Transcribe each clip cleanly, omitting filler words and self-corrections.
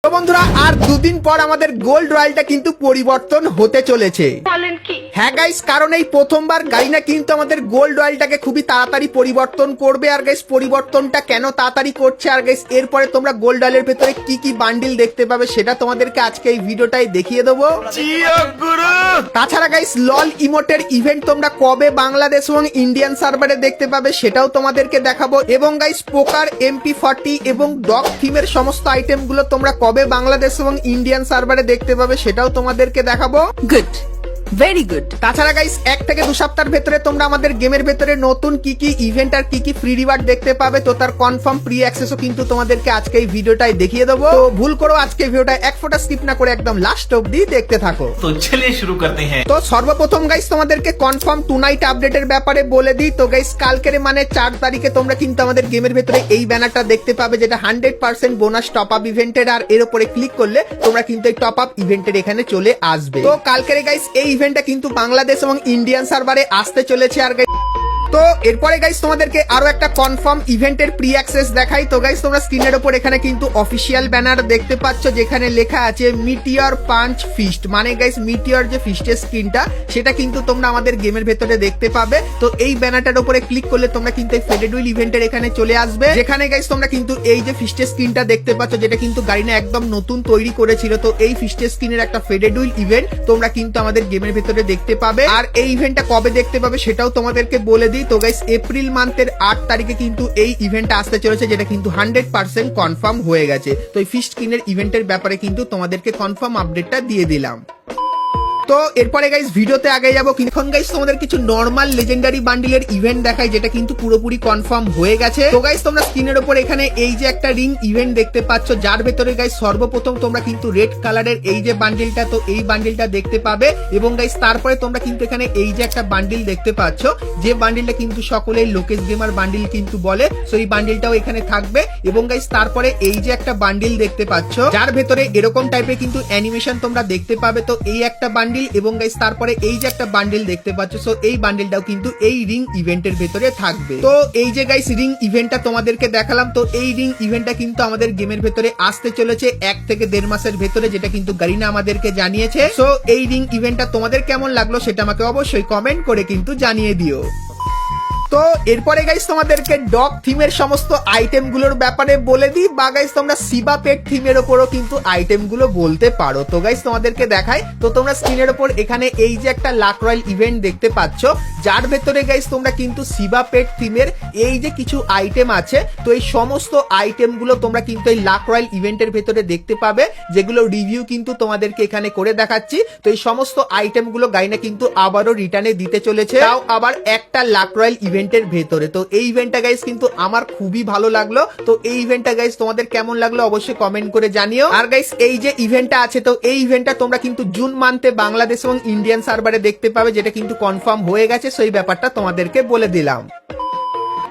তো বন্ধুরা আর দুদিন পর আমাদের গোল্ড রয়্যালটা কিন্তু পরিবর্তন হতে চলেছে। হ্যাঁ গাইস, কারণ এই প্রথমবার গাইনা কিন্তু আমাদের গোল্ড রয়্যালটাকে খুবই তাড়াতাড়ি পরিবর্তন করবে। আর গাইস পরিবর্তনটা কেন তাড়াতাড়ি করছে, আর গাইস এরপরে তোমরা গোল্ড রয়্যালের ভেতরে কি কি বান্ডিল দেখতে পাবে সেটা তোমাদেরকে আজকে এই ভিডিওটাই দেখিয়ে দেবো। তাছাড়া গাইস লল ইমোটের ইভেন্ট তোমরা কবে বাংলাদেশ এবং ইন্ডিয়ান সার্ভারে দেখতে পাবে সেটাও তোমাদেরকে দেখাবো। এবং গাইস পোকার MP40 এবং ডগ থিমের সমস্ত আইটেম গুলো তোমরা কবে বাংলাদেশ এবং ইন্ডিয়ান সার্ভারে দেখতে পাবে সেটাও তোমাদেরকে দেখাবো। Good, very good. তাছাড়া গাইস 1 থেকে 2 সপ্তাহের ভেতরে তোমরা আমাদের গেমের ভেতরে নতুন কি কি ইভেন্ট আর কি কি ফ্রি রিওয়ার্ড দেখতে পাবে, তো তার কনফার্ম প্রি অ্যাক্সেসও কিন্তু তোমাদেরকে আজকে এই ভিডিওটাই দেখিয়ে দেবো। তো ভুল করো আজকে ভিডিওটা এক ফোঁটা স্কিপ না করে একদম লাস্ট অবধি দেখতে থাকো। তো চলিয়ে শুরু করতে হ্যাঁ। তো সর্বপ্রথম গাইস তোমাদেরকে কনফার্ম টু নাইট আপডেটের ব্যাপারে বলে দিই। তো গাইস কালকের মানে 4 তারিখে তোমরা কিন্তু আমাদের গেমের ভেতরে এই ব্যানারটা দেখতে পাবে, যেটা 100% বোনাস টপ আপ ইভেন্টের। আর এর উপরে ক্লিক করলে তোমরা কিন্তু এই টপ আপ ইভেন্টের এখানে চলে আসবে। তো কালকের গাইস এই ইভেন্টটা কিন্তু বাংলাদেশ এবং ইন্ডিয়ান সার্ভারে আসতে চলেছে। আর তো এরপরে গাইস তোমাদেরকে আরো একটা কনফার্ম ইভেন্টের প্রি অ্যাক্সেস দেখাই। তো গাইস তোমরা স্ক্রিনের উপর এখানে কিন্তু অফিসিয়াল ব্যানার দেখতে পাচ্ছ, যেখানে লেখা আছে মিটিওর পাঞ্চ ফিস্ট। মানে গাইস মিটিওর যে ফিস্টের স্ক্রিনটা সেটা কিন্তু তোমরা আমাদের গেমের ভেতরে দেখতে পাবে। তো এই ব্যানারটার উপরে ক্লিক করলে তোমরা কিন্তু এই ফেডেড হুইল ইভেন্টের এখানে চলে আসবে, যেখানে গাইস তোমরা কিন্তু এই যে ফিস্টের স্ক্রিনটা দেখতে পাচ্ছ, যেটা কিন্তু গাড়িনা একদম নতুন তৈরি করেছিল। তো এই ফিস্টের স্ক্রিনের একটা ফেডেড হুইল ইভেন্ট তোমরা কিন্তু আমাদের গেমের ভেতরে দেখতে পাবে। আর এই ইভেন্টটা কবে দেখতে পাবে সেটাও তোমাদেরকে বলে দিই। তো গাইস এপ্রিল মান্থের 8 তারিখে কিন্তু এই ইভেন্ট আসতে চলেছে, যেটা কিন্তু 100% কনফার্ম হয়ে গেছে। তো এই ফিস্ট কিনের ইভেন্টের ব্যাপারে কিন্তু তোমাদেরকে কনফার্ম আপডেটটা দিয়ে দিলাম। তো এরপরে গাইস ভিডিওতে আগে যাবো, এখন গাইস তোমাদের কিছু নরমাল লেজেন্ডারি বান্ডিলের ইভেন্ট দেখাই, যেটা কিন্তু পুরোপুরি কনফার্ম হয়ে গেছে। তো গাইস তোমরা স্ক্রিনের উপর এখানে এই যে একটা রিং ইভেন্ট দেখতে পাচ্ছ, যার ভেতরে গাইস সর্বপ্রথম তোমরা কিন্তু রেড কালারের এই যে বান্ডিলটা, তো এই বান্ডিলটা দেখতে পাবে। এবং গাইস তারপরে তোমরা কিন্তু এখানে এই যে একটা বান্ডিল দেখতে পাচ্ছ, যে বান্ডিলটা কিন্তু সকলেই লোকেশ গেমার বান্ডিল কিন্তু বলে, সো এই বান্ডিলটাও এখানে থাকবে। এবং গাইস তারপরে এই যে একটা বান্ডিল দেখতে পাচ্ছ, যার ভেতরে এরকম টাইপের কিন্তু অ্যানিমেশন তোমরা দেখতে পাবে। তো এই একটা বান্ডিল এবং গাইস তারপরে এই যে একটা বান্ডিল দেখতে পাচ্ছ, সো এই বান্ডিলটাও কিন্তু এই রিং ইভেন্টের ভেতরে থাকবে। তো এই যে গাইস রিং ইভেন্টটা তোমাদেরকে দেখালাম, তো এই রিং ইভেন্টটা কিন্তু আমাদের গেমের ভেতরে আসতে চলেছে 1 থেকে 1.5 মাসের ভেতরে, যেটা কিন্তু গারিনা আমাদেরকে জানিয়েছে। সো এই রিং ইভেন্টটা তোমাদের কেমন লাগলো সেটা আমাকে অবশ্যই কমেন্ট করে কিন্তু জানিয়ে দিও। তো এরপরে গাইস তোমাদেরকে ডগ থিমের সমস্ত আইটেম গুলোর ব্যাপারে বলে দিই, বা গাইস তোমরা সিবা পেট থিমের উপরও কিন্তু আইটেম গুলো বলতে পারো। তো গাইস তোমাদেরকে দেখাই, তো তোমরা স্ক্রিনের উপর এখানে এই যে একটা লাক রয়্যাল ইভেন্ট দেখতে পাচ্ছ, যার ভেতরে গাইস তোমরা কিন্তু সিবা পেট থিমের এই যে কিছু আইটেম আছে, তো এই সমস্ত আইটেম গুলো তোমরা কিন্তু এই লাক রয়্যাল ইভেন্টের ভেতরে দেখতে পাবে, যেগুলো রিভিউ কিন্তু তোমাদেরকে এখানে করে দেখাচ্ছি। তো এই সমস্ত আইটেম গুলো গাইনা কিন্তু আবারও রিটার্নে দিতে চলেছে, তাও আবার একটা লাক রয়্যাল ইভেন্টের ভেতরে। তো এই ইভেন্টটা গাইস কিন্তু আমার খুবই ভালো লাগলো। তো এই ইভেন্টটা গাইস তোমাদের কেমন লাগলো অবশ্যই কমেন্ট করে জানিও। আর গাইস এই যে ইভেন্টটা আছে, তো এই ইভেন্টটা তোমরা কিন্তু জুন মান্থে বাংলাদেশ এবং ইন্ডিয়ান সার্ভারে দেখতে পাবে, যেটা কিন্তু কনফার্ম হয়ে গেছে। সেই ব্যাপারটা তোমাদেরকে বলে দিলাম।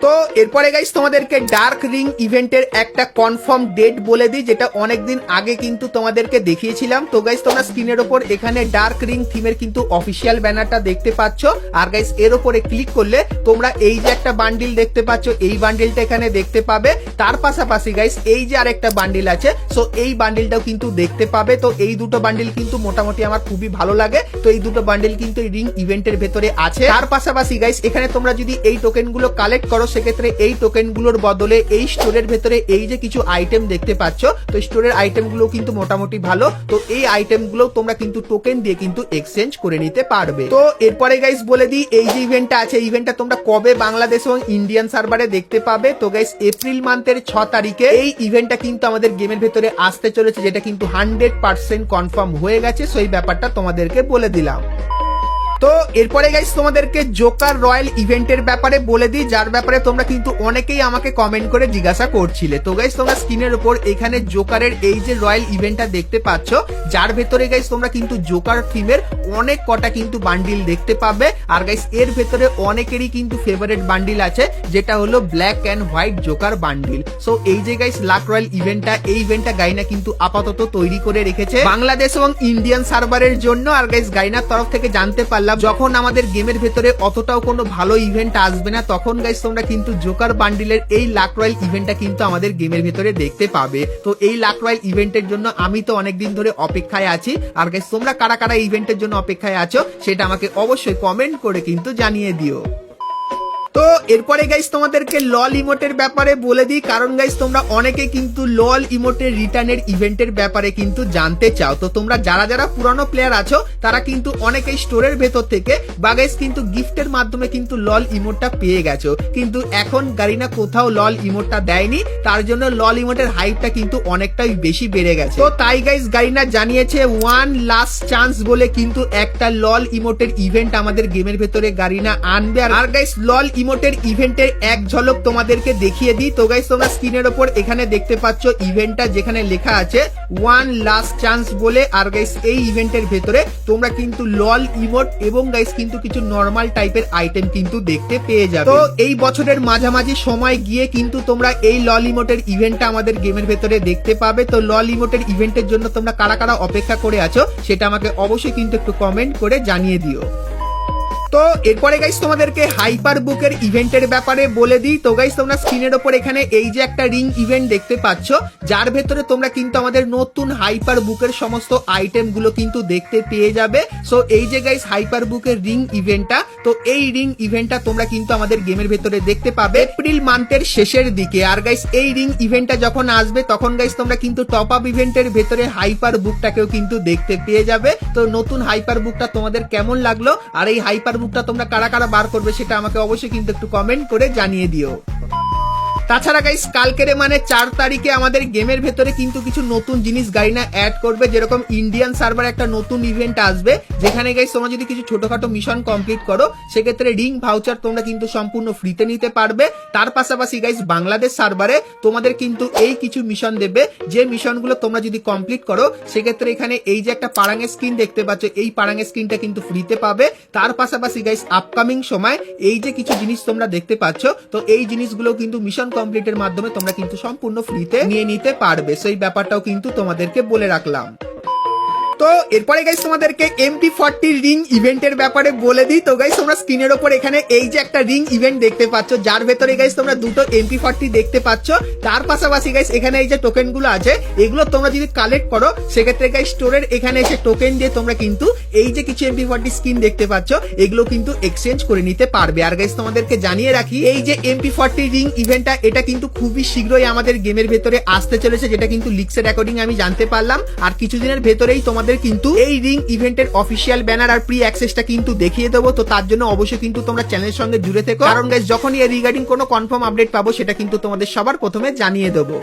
তো এরপরে গাইস তোমাদেরকে ডার্ক রিং ইভেন্টের একটা কনফার্ম ডেট বলে দিই, যেটা অনেকদিন আগে কিন্তু তোমাদেরকে দেখিয়েছিলাম। তো গাইস তোমরা স্ক্রিনের উপর এখানে ডার্ক রিং থিমের কিন্তু অফিসিয়াল ব্যানারটা দেখতে পাচ্ছ। আর গাইস এর উপরে ক্লিক করলে তোমরা এই যে একটা বান্ডিল দেখতে পাচ্ছ, এই বান্ডিলটা এখানে দেখতে পাবে। তার পাশাপাশি গাইস এই যে আরেকটা বান্ডিল আছে, সো এই বান্ডিলটাও কিন্তু দেখতে পাবে। তো এই দুটো বান্ডিল কিন্তু মোটামুটি আমার খুবই ভালো লাগে। তো এই দুটো বান্ডিল কিন্তু এই রিং ইভেন্টের ভেতরে আছে। তার পাশাপাশি গাইস এখানে তোমরা যদি এই টোকেন গুলো কালেক্ট করো, সেক্ষেত্রে এই টোকেন গুলোর বদলে এই স্টোরের ভেতরে এই যে কিছু আইটেম দেখতে পাচ্ছ, তো স্টোরের আইটেম গুলো কিন্তু মোটামুটি ভালো। তো এই আইটেম গুলো তোমরা কিন্তু টোকেন দিয়ে কিন্তু এক্সচেঞ্জ করে নিতে পারবে। তো এরপরে গাইস বলে দিই, এই যে ইভেন্টটা আছে, ইভেন্টটা তোমরা কবে বাংলাদেশ এবং ইন্ডিয়ান সার্ভারে দেখতে পাবে। তো গাইস এপ্রিল মান্থের 6 তারিখে এই ইভেন্টটা কিন্তু আমাদের গেমের ভেতরে আসতে চলেছে, যেটা কিন্তু 100% কনফার্ম হয়ে গেছে। সেই ব্যাপারটা তোমাদেরকে বলে দিলাম। তো এরপরে গাইস তোমাদেরকে জোকার রয়্যাল ইভেন্টের ব্যাপারে বলে দিই, যার ব্যাপারে তোমরা কিন্তু অনেকেই আমাকে কমেন্ট করে জিজ্ঞাসা করছিলে। তো গাইস তোমরা স্ক্রিনের উপর এখানে জোকারের এই যে রয়্যাল ইভেন্টটা দেখতে পাচ্ছ, যার ভেতরে গাইস তোমরা কিন্তু জোকার থিমের অনেক কটা কিন্তু বান্ডিল দেখতে পাবে। আর গাইস এর ভেতরে অনেকেরই কিন্তু ফেভারিট বান্ডিল আছে, যেটা হলো black and white Joker bundle. So এই যে গাইস লাক রয়্যাল ইভেন্টটা, এই ইভেন্টটা গাইনা কিন্তু আপাতত তৈরি করে রেখেছে বাংলাদেশ এবং ইন্ডিয়ান সার্ভারের জন্য। আর গাইস গাইনার তরফ থেকে জানতে পারলাম যখন আমাদের গেমের ভেতরে অতটাও কোনো ভালো ইভেন্ট আসবে না, তখন গাইস তোমরা কিন্তু জোকার বান্ডিলের এই লাক রয়্যাল ইভেন্টটা কিন্তু আমাদের গেমের ভেতরে দেখতে পাবে। তো এই লাক রয়্যাল ইভেন্টের জন্য আমি তো অনেকদিন ধরে অপেক্ষায় আছি। আর গাইস তোমরা কারা কারা ইভেন্টের জন্য অপেক্ষায় আছো সেটা আমাকে অবশ্যই কমেন্ট করে কিন্তু জানিয়ে দিও। তো এরপরে গাইস তোমাদেরকে লল ইমোটের ব্যাপারে বলে দিই, কারণ গাইস তোমরা অনেকে কিন্তু লল ইমোটের রিটার্নের ইভেন্টের ব্যাপারে কিন্তু জানতে চাও। তো তোমরা যারা যারা পুরানো প্লেয়ার আছো তারা কিন্তু অনেকেই স্টোরের ভেতর থেকে বা গাইস কিন্তু গিফটের মাধ্যমে কিন্তু লল ইমোটটা পেয়ে গেছো, কিন্তু এখন গারিনা কোথাও লল ইমোটটা দেয়নি, তার জন্য লল ইমোটের হাইপটা কিন্তু অনেকটাই বেশি বেড়ে গেছে। তো তাই গাইস গারিনা জানিয়েছে ওয়ান লাস্ট চান্স বলে কিন্তু একটা লল ইমোটের ইভেন্ট আমাদের গেমের ভেতরে গারিনা আনবে। আর গাইস লল ইমোটের ইভেন্টের এক ঝলক তোমাদেরকে দেখিয়ে দিই। তো গাইস তোমরা স্ক্রিনের উপর এখানে দেখতে পাচ্ছ ইভেন্টটা, যেখানে লেখা আছে ওয়ান লাস্ট চান্স বলে। আর গাইস এই ইভেন্টের ভেতরে তোমরা কিন্তু লল ইমোট এবং গাইস কিন্তু কিছু নরমাল টাইপের আইটেম কিন্তু দেখতে পেয়ে যাবে। তো এই বছরের মাঝামাঝি সময় গিয়ে কিন্তু তোমরা এই লল ইমোটের ইভেন্টটা আমাদের গেমের ভেতরে দেখতে পাবে। তো লল ইমোটের ইভেন্টের জন্য তোমরা কারা কারা অপেক্ষা করে আছো সেটা আমাকে অবশ্যই কিন্তু একটু কমেন্ট করে জানিয়ে দিও। তো এরপরে গাইস তোমাদেরকে হাইপার বুকের ইভেন্টের ব্যাপারে বলে দিই। তো গাইস তোমরা স্ক্রিনের উপর এখানে এই যে একটা রিং ইভেন্ট দেখতে পাচ্ছ, যার ভেতরে তোমরা কিন্তু আমাদের নতুন হাইপার বুকের সমস্ত আইটেম গুলো কিন্তু দেখতে পেয়ে যাবে। সো এই যে গাইস হাইপার বুকের রিং ইভেন্টটা, তো এই রিং ইভেন্টটা তোমরা কিন্তু আমাদের গেমের ভেতরে দেখতে পাবে এপ্রিল মান্থের শেষের দিকে। আর গাইস এই রিং ইভেন্টটা যখন আসবে তখন গাইস তোমরা কিন্তু টপ আপ ইভেন্টের ভেতরে হাইপার বুকটাকেও কিন্তু দেখতে পেয়ে যাবে। তো নতুন হাইপার বুকটা তোমাদের কেমন লাগলো আর এই হাইপার বুকটা তোমরা কারা কারা বার করবে সেটা আমাকে অবশ্যই কিন্তু একটু কমেন্ট করে জানিয়ে দিও। তাছাড়া গাইস কালকের মানে 4 তারিখে আমাদের গেমের ভেতরে কিন্তু কিছু নতুন জিনিস গাইনা অ্যাড করবে, যেরকম ইন্ডিয়ান সার্ভারে একটা নতুন ইভেন্ট আসবে, যেখানে গাইস তোমরা যদি কিছু ছোটখাটো মিশন কমপ্লিট করো সেক্ষেত্রে রিং ভাউচার তোমরা কিন্তু সম্পূর্ণ ফ্রিতে নিতে পারবে। তার পাশাপাশি গাইস বাংলাদেশ সার্ভারে তোমাদের কিন্তু এই কিছু মিশন দেবে, যে মিশনগুলো তোমরা যদি কমপ্লিট করো সেক্ষেত্রে এখানে এই যে একটা পারাঙের স্ক্রিন দেখতে পাচ্ছ, এই পারাঙের স্ক্রিনটা কিন্তু ফ্রিতে পাবে। তার পাশাপাশি গাইস আপকামিং সময় এই যে কিছু জিনিস তোমরা দেখতে পাচ্ছ, তো এই জিনিসগুলো কিন্তু মিশন কমপ্লিটের মাধ্যমে তোমরা কিন্তু সম্পূর্ণ ফ্রিতে নিয়ে নিতে পারবে। সেই ব্যাপারটাও কিন্তু তোমাদেরকে বলে রাখলাম। তো এরপরে গাইস তোমাদেরকে MP40 রিং ইভেন্টের ব্যাপারে বলে দিই। তো গাইস তোমরা স্ক্রিনের উপর এখানে এই যে একটা রিং ইভেন্ট দেখতে পাচ্ছ, যার ভেতরে গাইস তোমরা দুটো MP40 দেখতে পাচ্ছ। তার পাশাপাশি গাইস এখানে এই যে টোকেন গুলো আছে, এগুলো তোমরা যদি কালেক্ট করো সেক্ষেত্রে গাইস স্টোরের এখানে এসে টোকেন দিয়ে তোমরা কিন্তু এই যে কিছু MP40 স্কিন দেখতে পাচ্ছ এগুলো কিন্তু এক্সচেঞ্জ করে নিতে পারবে। আর গাইস তোমাদেরকে জানিয়ে রাখি এই যে MP40 রিং ইভেন্টটা এটা কিন্তু খুবই শীঘ্রই আমাদের গেমের ভেতরে আসতে চলেছে, যেটা কিন্তু লিক্সের অ্যাকর্ডিং আমি জানতে পারলাম। আর কিছুদিনের ভেতরেই তোমাদের কিন্তু এই রিং ইভেন্টের অফিসিয়াল ব্যানার আর প্রি অ্যাক্সেসটা কিন্তু দেখিয়ে দেবো। তো তার জন্য অবশ্যই কিন্তু তোমরা চ্যানেলের সঙ্গে জুড়ে থেকো, কারণ গাইস যখনই এর রিগার্ডিং কোনো কনফার্ম আপডেট পাবো সেটা কিন্তু তোমাদের সবার প্রথমে জানিয়ে দেবো।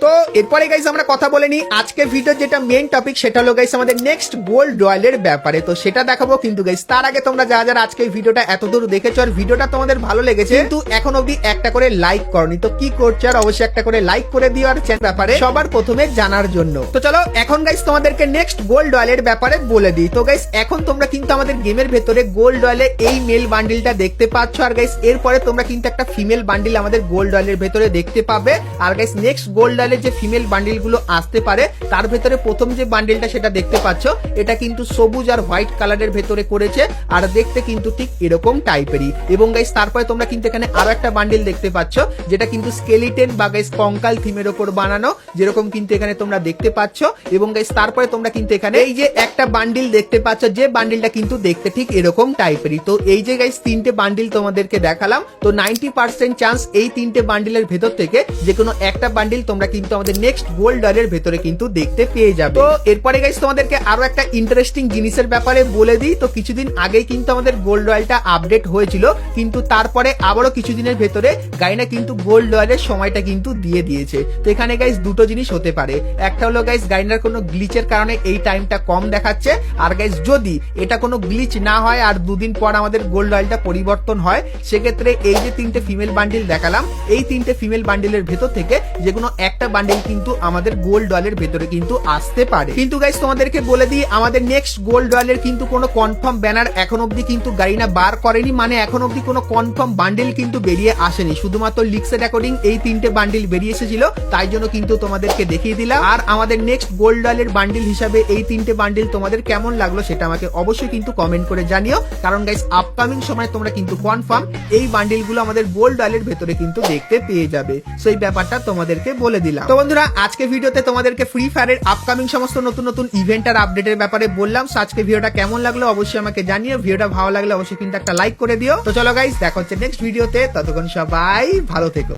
তো এরপরে গাইস আমরা কথা বলে নিই আজকের ভিডিওর যেটা মেইন টপিক, সেটা হলো গাইস আমাদের নেক্সট গোল্ড রয়্যালের ব্যাপারে। তো সেটা দেখাবো, কিন্তু গাইস তার আগে তোমরা যারা যারা আজকে ভিডিওটা এতদূর দেখেছো আর ভিডিওটা তোমাদের ভালো লেগেছে কিন্তু এখন অবধি একটা করে লাইক করনি, তো কি করছো আর অবশ্যই একটা করে লাইক করে দিও আর চ্যানেল ব্যাপারে সবার প্রথমে জানার জন্য। তো চলো এখন গাইস তোমাদেরকে নেক্সট গোল্ড রয়্যালের ব্যাপারে বলে দিই। তো গাইস এখন তোমরা কিন্তু আমাদের গেমের ভেতরে গোল্ড রয়্যালে এই মেল বান্ডিলটা দেখতে পাচ্ছ, আর গাইস এরপরে তোমরা কিন্তু একটা ফিমেল বান্ডিল আমাদের গোল্ড রয়্যালের ভেতরে দেখতে পাবে। আর গাইস নেক্সট গোল্ড রয়্যালের যে ফিমেল বান্ডিল গুলো আসতে পারে তার ভেতরে প্রথম যে বান্ডিলটা সেটা দেখতে পাচ্ছ, এটা কিন্তু সবুজ আর হোয়াইট কালারের ভেতরে করেছে আর দেখতে কিন্তু ঠিক এরকম টাইপেরই। এবং গাইস তারপরে তোমরা কিন্তু এখানে আরো একটা বান্ডিল দেখতে পাচ্ছ, যেটা কিন্তু স্কেলিটন বা গাইস কঙ্কাল থিমের উপর বানানো, যেরকম কিন্তু এখানে তোমরা দেখতে পাচ্ছ। এবং গাইস তারপরে তোমরা কিন্তু এখানে এই যে একটা বান্ডিল দেখতে পাচ্ছ, যে বান্ডিলটা কিন্তু দেখতে ঠিক এরকম টাইপেরই। তো এই যে গাইস তিনটে বান্ডিল তোমাদেরকে দেখালাম, তো 90% চান্স এই তিনটে বান্ডিলের ভেতর থেকে যে কোনো একটা বান্ডিল তোমরা কিন্তু আমাদের নেক্সট গোল্ড রয়্যালের ভেতরে কিন্তু দেখতে পেয়ে যাবে। তো এরপরে গাইস তোমাদেরকে আরো একটা ইন্টারেস্টিং জিনিসের ব্যাপারে বলে দিই। তো কিছুদিন আগেই কিন্তু আমাদের গোল্ড রয়্যালটা আপডেট হয়েছিল, কিন্তু তারপরে আবারও কিছুদিনের ভেতরে গাইনা কিন্তু গোল্ড রয়্যালের সময়টা কিন্তু দিয়ে দিয়েছে। তো এখানে গাইস দুটো জিনিস হতে পারে, একটা হলো গাইস গাইনার কোনো গ্লিচের কারণে এই টাইমটা কম দেখাচ্ছে, আর গাইস যদি এটা কোনো গ্লিচ না হয় আর দুদিন পর আমাদের গোল্ড রয়্যালটা পরিবর্তন হয় সেক্ষেত্রে এই যে তিনটে ফিমেল বান্ডিল দেখালাম, এই তিনটে ফিমেল বান্ডিলের ভেতর থেকে যে কোনো একটা একটা বান্ডিল কিন্তু আমাদের গোল্ড ডলের ভেতরে কিন্তু আসতে পারে। কিন্তু গাইস তোমাদেরকে বলে দিই, আমাদের নেক্সট গোল্ড ডলের কিন্তু কোনো কনফার্ম ব্যানার এখন অব্দি কিন্তু গারিনা বার করেনি, মানে এখন অব্দি কোনো কনফার্ম বান্ডিল কিন্তু বেরিয়ে আসেনি। শুধুমাত্র লিক্সের অ্যাকর্ডিং এই 3টে বান্ডিল বেরিয়ে এসেছিল, তাই জন্য কিন্তু তোমাদেরকে দেখিয়ে দিলাম। আর আমাদের নেক্সট গোল্ড ডলের বান্ডিল হিসাবে এই 3টে বান্ডিল তোমাদের কেমন লাগলো সেটা আমাকে অবশ্যই কিন্তু কমেন্ট করে জানিও, কারণ গাইস আপকামিং সময় তোমরা কিন্তু কনফার্ম এই বান্ডিলগুলো আমাদের গোল্ড ডলের ভেতরে কিন্তু দেখতে পেয়ে যাবে। সো এই ব্যাপারটা তোমাদেরকে বলে দিলাম। তো বন্ধুরা, আজকে ভিডিওতে তোমাদেরকে ফ্রি ফায়ারের আপকামিং সমস্ত নতুন নতুন ইভেন্ট আর আপডেটের ব্যাপারে বললাম। সো আজকে ভিডিওটা কেমন লাগলো অবশ্যই আমাকে জানিও। ভিডিওটা ভালো লাগলে অবশ্যই কিন্তু একটা লাইক করে দিও। তো চলো গাইস, দেখা হচ্ছে নেক্সট ভিডিওতে, ততক্ষণ সবাই ভালো থেকো।